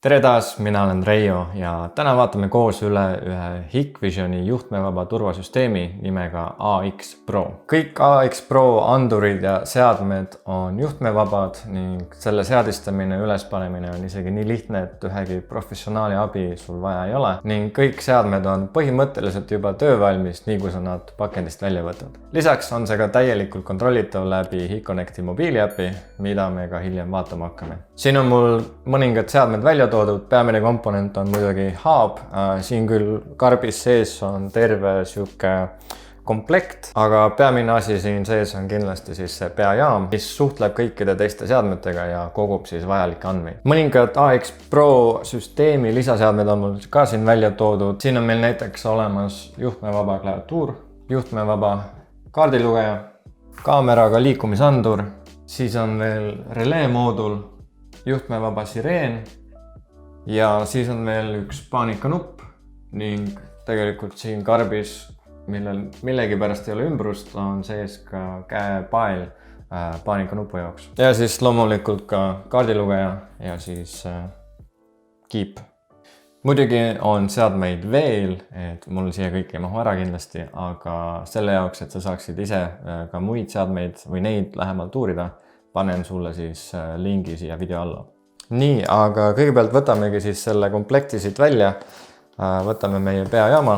Tere taas, mina olen Reijo ja täna vaatame koos üle ühe Hikvisioni juhtmevaba turvasüsteemi nimega AX Pro. Kõik AX Pro andurid ja seadmed on juhtmevabad ning selle seadistamine ja ülespanemine on isegi nii lihtne, et ühegi professionaali abi sul vaja ei ole. Ning kõik seadmed on põhimõtteliselt juba töövalmis, nii kui sa nad pakendist välja võtad. Lisaks on see ka täielikult kontrollitav läbi HIConnecti mobiiliäpi, mida me ka hiljem vaatama hakkame. Siin on mul mõningad seadmed välja toodud, peamine komponent on muidugi haab, siin küll karbis sees on terve sihuke komplekt, aga peamine asi siin sees on kindlasti siis see peajaam, mis suhtleb kõikide teiste seadmetega ja kogub siis vajalikke andmeid. Mõningad AX Pro süsteemi lisaseadmed on mul ka siin välja toodud. Siin on meil näiteks olemas juhtmevaba klaviatuur, juhtmevaba kaardilugeja, kaameraga liikumisandur, siis on veel relee moodul, juhtmevaba sireen ja siis on veel üks paanikanupp ning tegelikult siin karbis, millel millegipärast ei ole ümbrust, on sees ka käepael paanikanupu jaoks. Ja siis loomulikult ka kaardilugeja ja siis kiip. Muidugi on seadmeid veel, et mul siia kõik ei mahu ära kindlasti, aga selle jaoks, et sa saaksid ise ka muid seadmeid või neid lähemalt uurida, panen sulle siis lingi siia video alla. Nii, aga kõigepealt võtamegi siis selle komplekti siit välja, võtame meie peajaama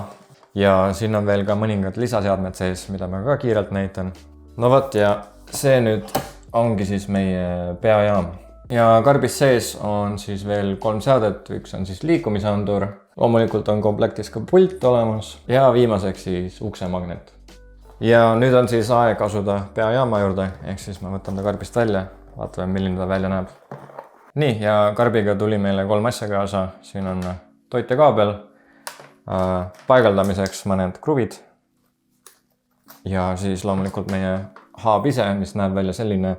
ja siin on veel ka mõningad lisaseadmed sees, mida ma ka kiirelt näitan. No võt, ja see nüüd ongi siis meie peajaam. Ja karbis sees on siis veel 3 seadet, üks on siis liikumisandur, loomulikult on komplektis ka pult olemas ja viimaseks siis uksemagnet. Ja nüüd on siis aeg asuda peajaama juurde, ehk siis ma võtan ta karbist välja, vaatame milline ta välja näeb. Nii, ja karbiga tuli meile 3 asja kaasa, siin on toitekaabel, paigaldamiseks mõned kruvid ja siis loomulikult meie haab ise, mis näeb välja selline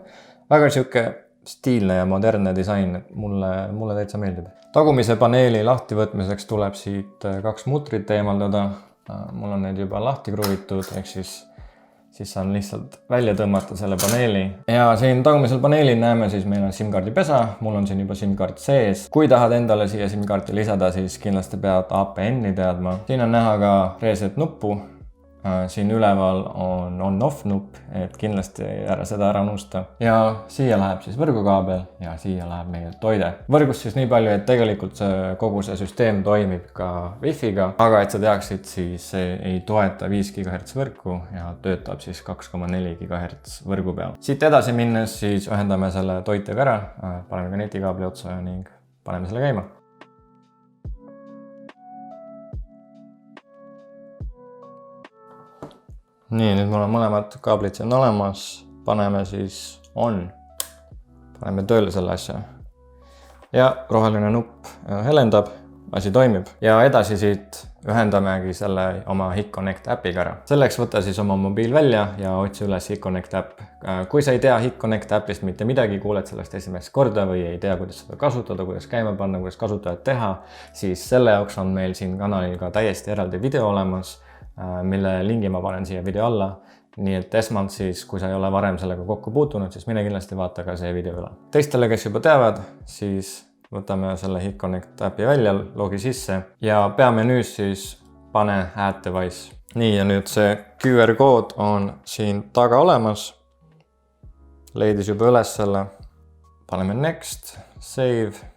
väga sihuke stiilne ja modernne disain, mulle täitsa meeldib. Tagumise paneeli lahtivõtmiseks tuleb siit 2 mutrit eemaldada, mul on need juba lahti kruvitud, ehk siis saan lihtsalt välja tõmmata selle paneeli. Ja siin tagumisel paneelil näeme siis meil on SIM-kaardi pesa, mul on siin juba SIM-kaart sees. Kui tahad endale siia SIM-kaarti lisada, siis kindlasti pead APN-i teadma. Siin on näha ka reset nuppu. Siin üleval on on-off nupp, et kindlasti ära seda ära unusta. Ja siia läheb siis võrgukaabel ja siia läheb meie toide. Võrgust siis nii palju, et tegelikult kogu see süsteem toimib ka Wi-Figa, aga et sa teaksid, siis see ei toeta 5 GHz võrku ja töötab siis 2,4 GHz võrgu peal. Siit edasi minnes siis ühendame selle toitega ära, paneme ka netikaabli otsa ning paneme selle käima. Nii, nüüd mul on mõlemad kaablid siin olemas, paneme siis on, paneme tööle selle asja ja roheline nupp helendab, asi toimib ja edasi siit ühendamegi selle oma HIConnect äpiga ära. Selleks võta siis oma mobiil välja ja otsi üles HIConnect äpp. Kui sa ei tea HIConnect äpist mitte midagi, kuuled sellest esimest korda või ei tea, kuidas seda kasutada, kuidas käima panna, kuidas kasutajat teha, siis selle jaoks on meil siin kanalil ka täiesti eraldi video olemas, mille lingi ma panen siia video alla. Nii et esmalt siis, kui sa ei ole varem sellega kokku puutunud, siis mine kindlasti vaata ka see video üle. Teistele, kes juba teavad, siis võtame selle HIConnect äpi välja, logi sisse ja peamenüüs siis pane add device. Nii, ja nüüd see QR kood on siin taga olemas. Leidis juba üles selle. Paneme next, save.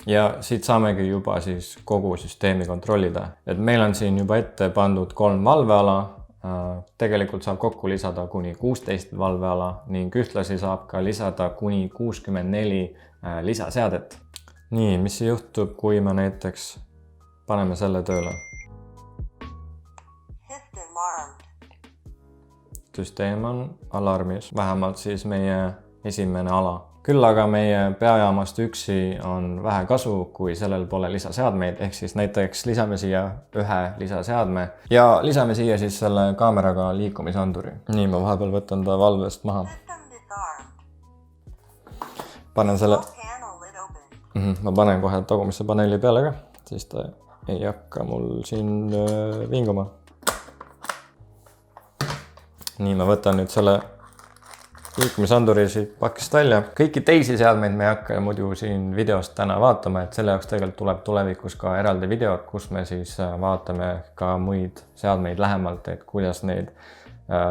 Ja siit saamegi juba siis kogu süsteemi kontrollida. Et meil on siin juba ette pandud 3 valveala. Tegelikult saab kokku lisada kuni 16 valveala ning ühtlasi saab ka lisada kuni 64 lisaseadet. Nii, mis juhtub, kui me näiteks paneme selle tööle? Süsteem on alarmis, vähemalt siis meie esimene ala. Küll aga meie peajaamast üksi on vähe kasu, kui sellel pole lisaseadmeid, ehk siis näiteks lisame siia ühe lisaseadme ja lisame siia siis selle kaameraga liikumisanduri. Nii, ma vahepeal võtan ta valvest maha. Panen selle... Ma panen kohe tagumisse paneeli peale ka, siis ta ei hakka mul siin vinguma. Nii, ma võtan nüüd selle liikumisanduri siit pakist välja. Kõiki teisi seadmeid me ei hakka muidu siin videost täna vaatama, et selle jaoks tegelikult tuleb tulevikus ka eraldi videod, kus me siis vaatame ka muid seadmeid lähemalt, et kuidas neid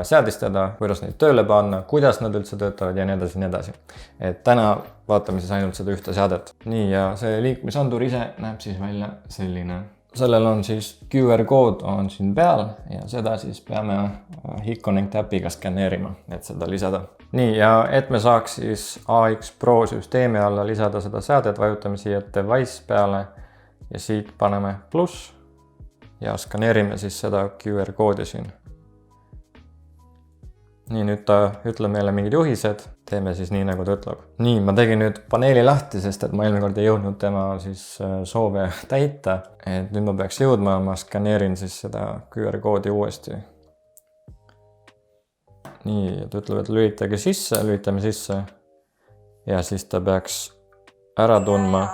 seadistada, kuidas neid tööle panna, kuidas nad üldse töötavad ja nii edasi, nii edasi. Et täna vaatame siis ainult seda ühte seadet. Nii, ja see liikumisandur ise näeb siis välja selline. Sellel on siis QR kood on siin peal ja seda siis peame HIConnect äpiga skanneerima, et seda lisada. Nii, ja et me saaks siis AX Pro süsteemi alla lisada seda seadet, vajutame siia device peale ja siit paneme pluss ja skaneerime siis seda QR koodi siin. Nii, nüüd ta ütleb meile mingid juhised, teeme siis nii, nagu ta ütleb. Nii, ma tegin nüüd paneeli lahti, sest et ma eelmine kord ei jõudnud tema siis soove täita. Et nüüd ma peaks jõudma, ma skaneerin siis seda QR koodi uuesti. Nii, ta ütleb, et lülitage sisse, lülitame sisse. Ja siis ta peaks ära tundma.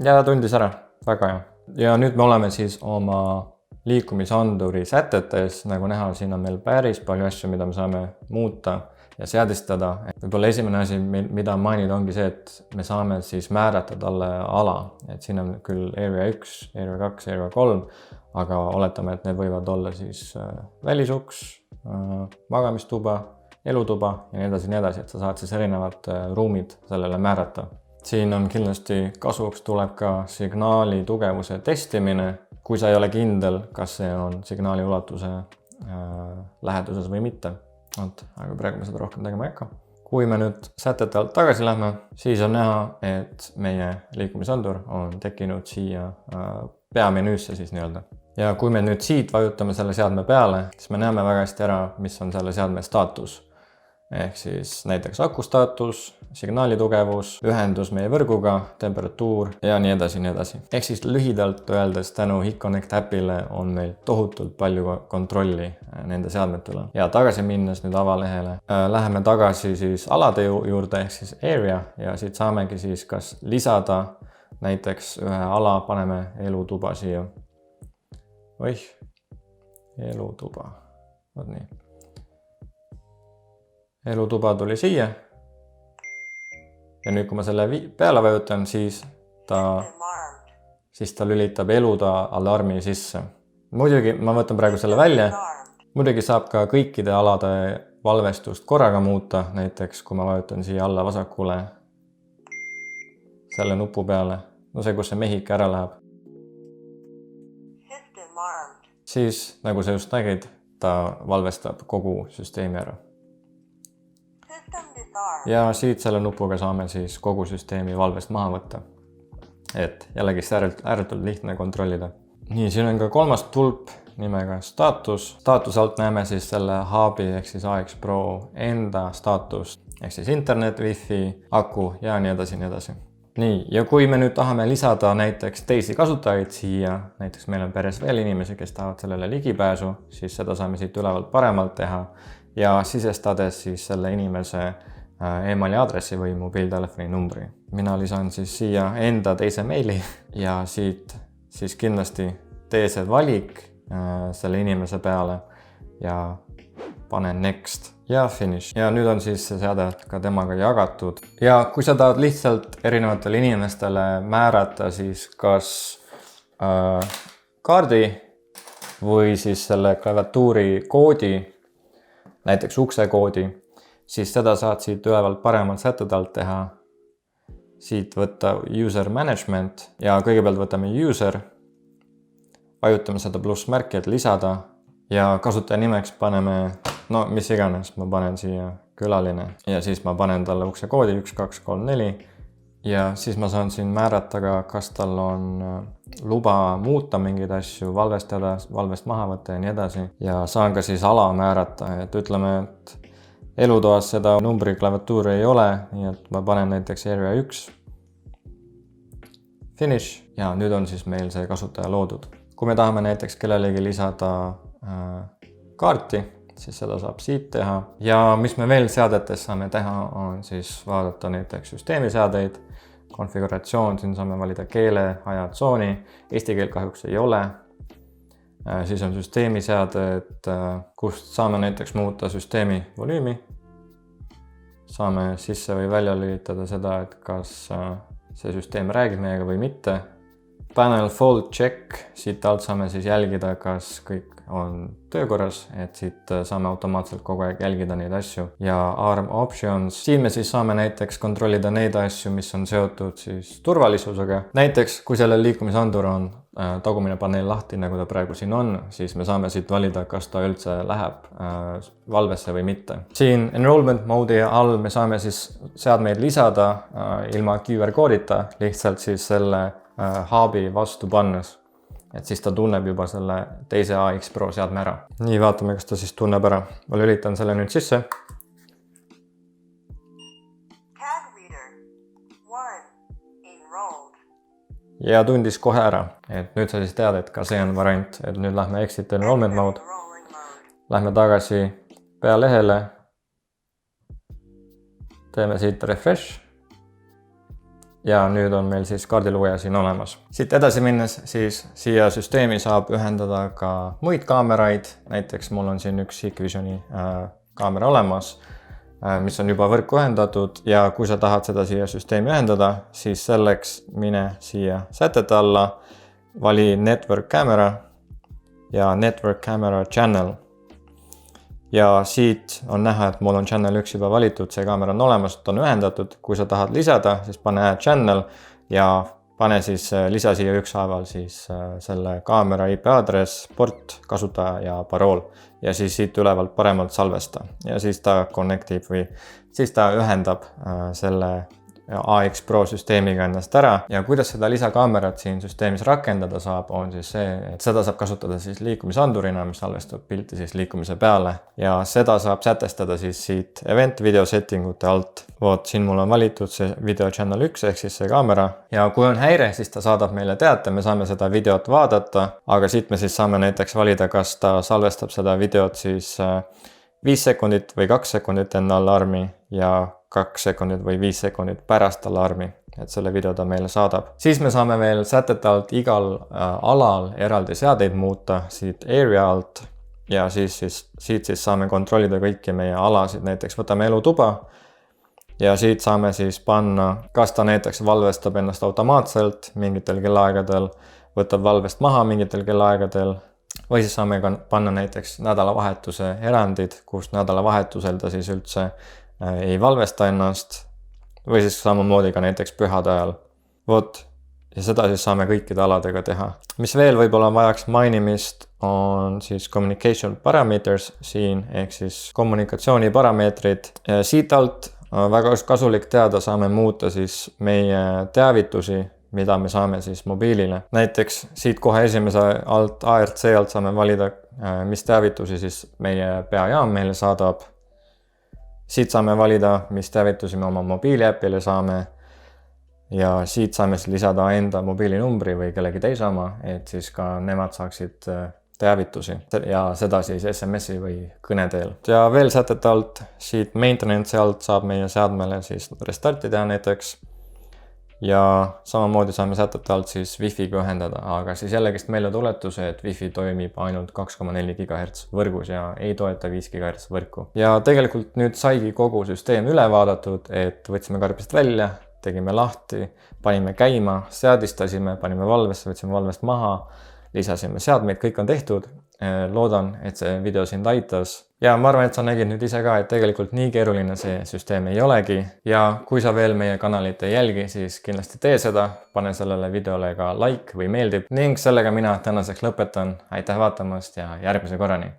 Ja tundis ära, väga hea. Ja nüüd me oleme siis oma liikumisanduri sätetes, nagu näha, siin on meil päris palju asju, mida me saame muuta ja seadistada. Võib-olla esimene asi, mida mainida, ongi see, et me saame siis määrata talle ala. Et siin on küll Area 1, Area 2, Area 3, aga oletame, et need võivad olla siis välisuks, magamistuba, elutuba ja nii edasi, et sa saad siis erinevad ruumid sellele määrata. Siin on kindlasti kasuks tuleb ka signaali tugevuse testimine, kui sa ei ole kindel, kas see on signaali ulatuse läheduses või mitte. Aga praegu me seda rohkem tegema ei hakka. Kui me nüüd sätete alt tagasi lähme, siis on näha, et meie liikumisandur on tekkinud siia peamenüüsse siis nii-öelda. Ja kui me nüüd siit vajutame selle seadme peale, siis me näeme väga hästi ära, mis on selle seadme staatus. Ehk siis näiteks aku staatus, signaali tugevus, ühendus meie võrguga, temperatuur ja nii edasi, nii edasi. Ehk siis lühidalt öeldes tänu HIConnect äpile on meil tohutult palju kontrolli nende seadmetele. Ja tagasi minnes nüüd avalehele, läheme tagasi siis alade juurde ehk siis area ja siit saamegi siis kas lisada näiteks ühe ala, paneme elutuba siia. Oih, elutuba, võt nii. Elutuba tuli siia ja nüüd kui ma selle peale vajutan, siis ta lülitab eluda alarmi sisse. Muidugi ma võtan praegu selle välja. Muidugi saab ka kõikide alade valvestust korraga muuta, näiteks kui ma vajutan siia alla vasakule selle nupu peale, no see, kus see mehik ära läheb. Siis, nagu sa just nägid, ta valvestab kogu süsteemi ära. Ja siit selle nupuga saame siis kogu süsteemi valvest maha võtta. Et jällegi ääretult lihtne kontrollida. Nii, siin on ka kolmas tulp nimega staatus. Staatuse alt näeme siis selle hubi ehk siis AX Pro enda staatust. Ehk siis internet, wifi, aku ja nii edasi, nii edasi. Nii, ja kui me nüüd tahame lisada näiteks teisi kasutajaid siia, näiteks meil on peres veel inimesi, kes tahavad sellele ligipääsu, siis seda saame siit ülevalt paremalt teha ja sisestades siis selle inimese emaili aadressi või mobiiltelefoni numbri. Mina lisan siis siia enda teise meili ja siit siis kindlasti tee see valik selle inimese peale ja panen next ja finish. Ja nüüd on siis see seade ka temaga jagatud. Ja kui sa tahad lihtsalt erinevatele inimestele määrata siis kas kaardi või siis selle klaviatuuri koodi, näiteks ukse koodi, siis seda saad siit ülevalt paremalt sätted alt teha. Siit võtta user management ja kõigepealt võtame user, vajutame seda plussmärki, et lisada ja kasutaja nimeks paneme, no mis iganes, ma panen siia külaline ja siis ma panen talle ukse koodi 1, 2, 3, 4 ja siis ma saan siin määrata ka, kas tal on luba muuta mingeid asju, valvestada, valvest maha võtta ja nii edasi ja saan ka siis ala määrata, et ütleme, et elutoas seda numbri klaviatuuri ei ole, nii et ma panen näiteks Area 1, Finish ja nüüd on siis meil see kasutaja loodud. Kui me tahame näiteks kellelegi lisada kaarti, siis seda saab siit teha. Ja mis me veel seadetes saame teha, on siis vaadata näiteks süsteemiseadeid, konfiguratsioon, siin saame valida keele, ajatsooni, eesti keel kahjuks ei ole. Siis on süsteemiseaded, kust saame näiteks muuta süsteemi volüümi. Saame sisse või välja lülitada seda, et kas see süsteem räägib meiega või mitte. Panel Fault Check, siit alt saame siis jälgida, kas kõik on töökorras, et siit saame automaatselt kogu aeg jälgida neid asju. Ja ARM Options, siin me siis saame näiteks kontrollida neid asju, mis on seotud siis turvalisusega. Näiteks, kui sellel liikumisandur on tagumine paneel lahti, nagu ta praegu siin on, siis me saame siit valida, kas ta üldse läheb valvesse või mitte. Siin Enrollment mode'i all me saame siis seadmeid lisada ilma QR-koodita, lihtsalt siis selle hub'i vastu pannes. Et siis ta tunneb juba selle teise AX Pro seadme ära. Nii, vaatame, kas ta siis tunneb ära. Ma lülitan selle nüüd sisse. Ja tundis kohe ära. Et nüüd sa siis tead, et ka see on variant. Et nüüd lähme Exit Enrollment mode. Lähme tagasi pealehele. Teeme siit refresh. Ja nüüd on meil siis kaardilugeja siin olemas. Siit edasi minnes siis siia süsteemi saab ühendada ka muid kaameraid. Näiteks mul on siin üks Hikvisioni kaamera olemas, mis on juba võrku ühendatud. Ja kui sa tahad seda siia süsteemi ühendada, siis selleks mine siia sätete alla, vali Network Camera ja Network Camera Channel. Ja siit on näha, et mul on channel 1 juba valitud, see kaamera on olemas, ta on ühendatud. Kui sa tahad lisada, siis pane add channel ja pane siis lisa siia ükshaaval siis selle kaamera IP aadress, port, kasutaja ja parool. Ja siis siit ülevalt paremalt salvesta. Ja siis ta connectib või siis ta ühendab selle AX Pro süsteemiga ennast ära. Ja kuidas seda lisakaamerat siin süsteemis rakendada saab, on siis see, et seda saab kasutada siis liikumisandurina, mis salvestab pilti siis liikumise peale. Ja seda saab sätestada siis siit Event Video Settingute alt. Voot, siin mul on valitud see Video Channel 1 ehk siis see kaamera. Ja kui on häire, siis ta saadab meile teate, me saame seda videot vaadata. Aga siit me siis saame näiteks valida, kas ta salvestab seda videot siis 5 sekundit või 2 sekundit enne alarmi ja 2 sekundit või 5 sekundit pärast alarmi, et selle video ta meile saadab. Siis me saame veel sätete alt igal alal eraldi seadeid muuta siit Area alt ja siit saame kontrollida kõiki meie alasid. Näiteks võtame elutuba ja siit saame siis panna, kas ta näiteks valvestab ennast automaatselt mingitel kellaaegadel, võtab valvest maha mingitel kellaaegadel või siis saame panna näiteks nädalavahetuse erandid, kus nädalavahetusel ta siis üldse ei valvesta ennast või siis samamoodi ka näiteks pühade ajal. Vot, ja seda siis saame kõikide aladega teha. Mis veel võib-olla vajaks mainimist on siis communication parameters siin ehk siis kommunikatsiooni parameetrid. Siit alt väga kasulik teada saame muuta siis meie teavitusi, mida me saame siis mobiilile. Näiteks siit kohe esimese alt ARC alt saame valida, mis teavitusi siis meie peajaam meile saadab. Siit saame valida, mis teavitusi me oma mobiiliäpile saame ja siit saame siis lisada enda mobiilinumbri või kellegi teise oma, et siis ka nemad saaksid teavitusi ja seda siis SMS-i või kõne teel. Ja veel sätete alt, siit maintenance alt saab meie seadmele siis restarti teha näiteks ja samamoodi saame sätete alt siis Wi-Fi'ga ühendada, aga siis jällegist meile tuletuse, et Wi-Fi toimib ainult 2,4 GHz võrgus ja ei toeta 5 GHz võrku. Ja tegelikult nüüd saigi kogu süsteem üle vaadatud, et võtsime karbist välja, tegime lahti, panime käima, seadistasime, panime valvesse, võtsime valvest maha, lisasime seadmeid, kõik on tehtud. Loodan, et see video sind aitas. Ja ma arvan, et sa nägid nüüd ise ka, et tegelikult nii keeruline see süsteem ei olegi. Ja kui sa veel meie kanalit ei jälgi, siis kindlasti tee seda. Pane sellele videole ka like või meeldib. Ning sellega mina tänaseks lõpetan. Aitäh vaatamast ja järgmise korrani!